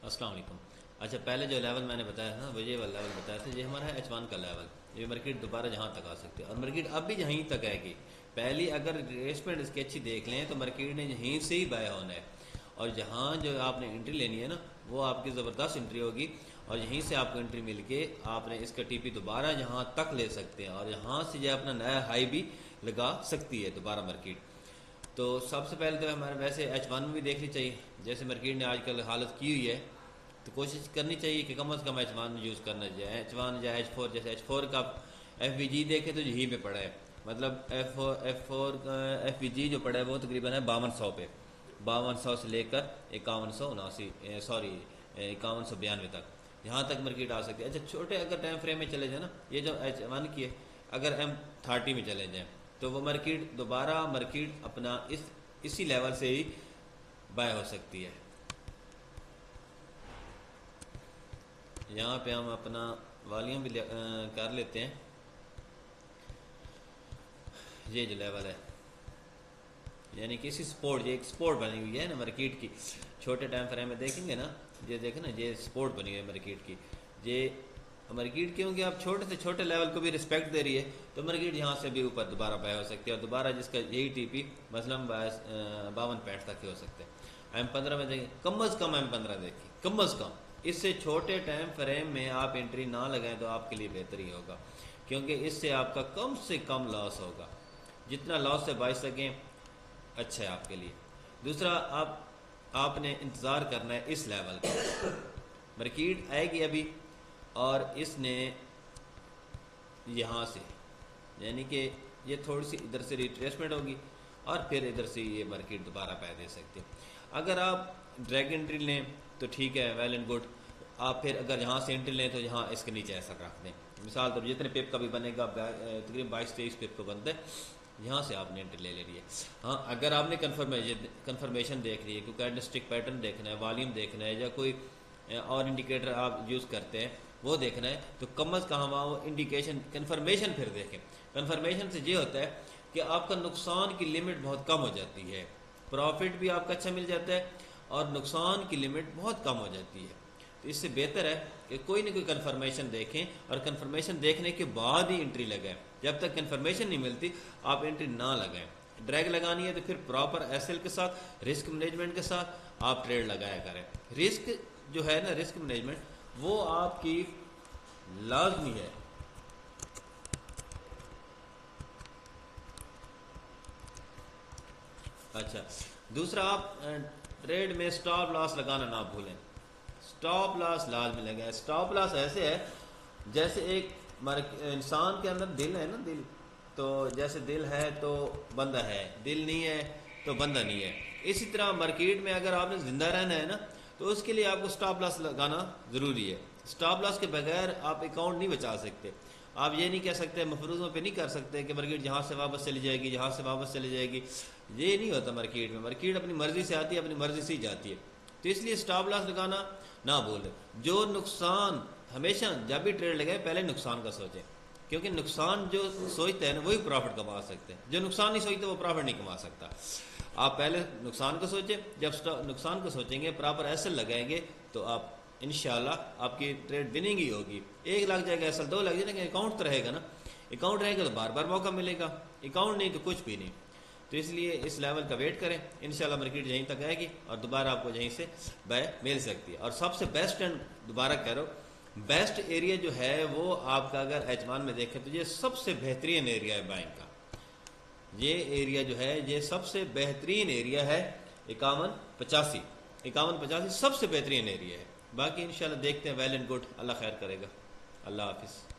السلام علیکم۔ اچھا، پہلے جو لیول میں نے بتایا تھا وہ یہ والا لیول بتایا تھا، یہ ہمارا ہے H1 کا لیول، یہ مارکیٹ دوبارہ جہاں تک آ سکتی ہے، اور مارکیٹ اب بھی یہیں تک آئے گی۔ پہلی اگر ریسپمنٹ اس کی اچھی دیکھ لیں تو مارکیٹ نے یہیں سے ہی بائی ہونا ہے، اور جہاں جو آپ نے انٹری لینی ہے نا وہ آپ کی زبردست انٹری ہوگی، اور یہیں سے آپ کو انٹری مل کے آپ نے اس کا ٹی پی دوبارہ یہاں تک لے سکتے ہیں، اور یہاں سے جو اپنا نیا ہائی بھی لگا سکتی ہے دوبارہ مارکیٹ۔ تو سب سے پہلے تو ہمارے ویسے H1 میں بھی دیکھنی چاہیے، جیسے مارکیٹ نے آج کل حالت کی ہوئی ہے تو کوشش کرنی چاہیے کہ کم از کم H1 یوز کرنا چاہیے، H1 یا H4، جیسے H4 کا ایف وی جی دیکھے تو یہیں پہ پڑا ہے، مطلب ایف وی جی جو پڑا ہے وہ تقریباً ہے 5200 پہ، 5200 سے لے کر 5192 تک، یہاں تک مارکیٹ آ سکتی ہے۔ اچھا، چھوٹے اگر ٹائم فریم میں چلے جائیں نا، یہ جو H1 کی ہے، اگر M30 میں چلے جائیں تو وہ مارکیٹ دوبارہ اپنا اسی لیول سے ہی بائی ہو سکتی ہے۔ یہاں پہ ہم اپنا والیوم بھی کر لیتے ہیں، یہ جو لیول ہے یعنی کہ اسی سپورٹ، یہ ایک سپورٹ بنی ہوئی ہے نا مارکیٹ کی، چھوٹے ٹائم فریم میں دیکھیں گے نا، یہ دیکھیں نا، یہ سپورٹ بنی ہوئی ہے مارکیٹ کی، یہ مارکیٹ کیونککہ آپ چھوٹے سے چھوٹے لیول کو بھی رسپیکٹ دے رہی ہے تو مارکیٹ یہاں سے بھی اوپر دوبارہ بائی ہو سکتی ہے، اور دوبارہ جس کا یہی ٹی پی مثلاً 52.65 تک ہی ہو سکتے ہیں۔ M15 میں دیکھیں، کم از کم M15 دیکھیں، کم از کم اس سے چھوٹے ٹائم فریم میں آپ انٹری نہ لگائیں تو آپ کے لیے بہتر ہی ہوگا، کیونکہ اس سے آپ کا کم سے کم لاس ہوگا، جتنا لاس سے بچ سکیں اچھا ہے آپ کے لیے۔ دوسرا، آپ نے انتظار کرنا ہے اس لیول کا، مارکیٹ آئے گی ابھی، اور اس نے یہاں سے یعنی کہ یہ تھوڑی سی ادھر سے ریٹریسمنٹ ہوگی، اور پھر ادھر سے یہ مارکیٹ دوبارہ پہ دے سکتے ہیں۔ اگر آپ ڈریگ انٹری لیں تو ٹھیک ہے، ویل اینڈ گڈ، آپ پھر اگر یہاں سے انٹری لیں تو یہاں اس کے نیچے ایسا رکھ دیں، مثال طور جتنے پپ کا بھی بنے گا، تقریباً 22-23 پپ کو بنتا ہے، یہاں سے آپ نے انٹری لے رہی ہے۔ ہاں، اگر آپ نے کنفرمیشن دیکھ رہی ہے، کوئی کینڈلسٹک پیٹرن دیکھنا ہے، والیوم دیکھنا ہے، یا کوئی اور انڈیکیٹر آپ یوز کرتے ہیں وہ دیکھنا ہے، تو کم از کم وہ انڈیکیشن کنفرمیشن پھر دیکھیں۔ کنفرمیشن سے یہ ہوتا ہے کہ آپ کا نقصان کی لمٹ بہت کم ہو جاتی ہے، پروفٹ بھی آپ کا اچھا مل جاتا ہے، اور نقصان کی لمٹ بہت کم ہو جاتی ہے۔ تو اس سے بہتر ہے کہ کوئی نہ کوئی کنفرمیشن دیکھیں، اور کنفرمیشن دیکھنے کے بعد ہی انٹری لگائیں، جب تک کنفرمیشن نہیں ملتی آپ انٹری نہ لگائیں۔ ڈریگ لگانی ہے تو پھر پراپر ایس ایل کے ساتھ، رسک مینجمنٹ کے ساتھ آپ ٹریڈ لگایا کریں۔ رسک جو ہے نا، رسک مینجمنٹ وہ آپ کی لازمی ہے۔ اچھا، دوسرا، آپ ٹریڈ میں سٹاپ لاس لگانا نہ بھولیں، سٹاپ لاس لازمی لگائیں۔ سٹاپ لاس ایسے ہے جیسے ایک انسان کے اندر دل ہے نا، دل، تو جیسے دل ہے تو بندہ ہے، دل نہیں ہے تو بندہ نہیں ہے، اسی طرح مارکیٹ میں اگر آپ نے زندہ رہنا ہے نا تو اس کے لیے آپ کو سٹاپ لاس لگانا ضروری ہے۔ سٹاپ لاس کے بغیر آپ اکاؤنٹ نہیں بچا سکتے، آپ یہ نہیں کہہ سکتے، مفروضوں پہ نہیں کر سکتے کہ مارکیٹ جہاں سے واپس چلی جائے گی، جہاں سے واپس چلی جائے گی، یہ نہیں ہوتا مارکیٹ میں۔ مارکیٹ اپنی مرضی سے آتی ہے، اپنی مرضی سے ہی جاتی ہے، تو اس لیے سٹاپ لاس لگانا نہ بھولیں۔ جو نقصان، ہمیشہ جب بھی ٹریڈ لگائے پہلے نقصان کا سوچیں، کیونکہ نقصان جو سوچتے ہیں نا وہی پروفٹ کما سکتے ہیں، جو نقصان نہیں سوچتے وہ پروفٹ نہیں کما سکتا۔ آپ پہلے نقصان کو سوچیں، جب نقصان کو سوچیں گے، پراپر ایسل لگائیں گے تو آپ انشاءاللہ آپ کی ٹریڈ وننگ ہی ہوگی۔ 1 لگ جائے گا ایسل، 2 لگ جائے گا، اکاؤنٹ تو رہے گا نا، اکاؤنٹ رہے گا تو بار بار موقع ملے گا، اکاؤنٹ نہیں تو کچھ بھی نہیں۔ تو اس لیے اس لیول کا ویٹ کریں، انشاءاللہ مارکیٹ یہیں تک آئے گی اور دوبارہ آپ کو یہیں سے بائی مل سکتی ہے۔ اور سب سے بیسٹ، اینڈ دوبارہ کہہ رہا ہوں، بیسٹ ایریا جو ہے وہ آپ کا اگر H1 میں دیکھیں تو یہ سب سے بہترین ایریا ہے بائنگ کا، یہ ایریا جو ہے یہ سب سے بہترین ایریا ہے، 51.85 سب سے بہترین ایریا ہے۔ باقی انشاءاللہ دیکھتے ہیں، ویل اینڈ گڈ، اللہ خیر کرے گا۔ اللہ حافظ۔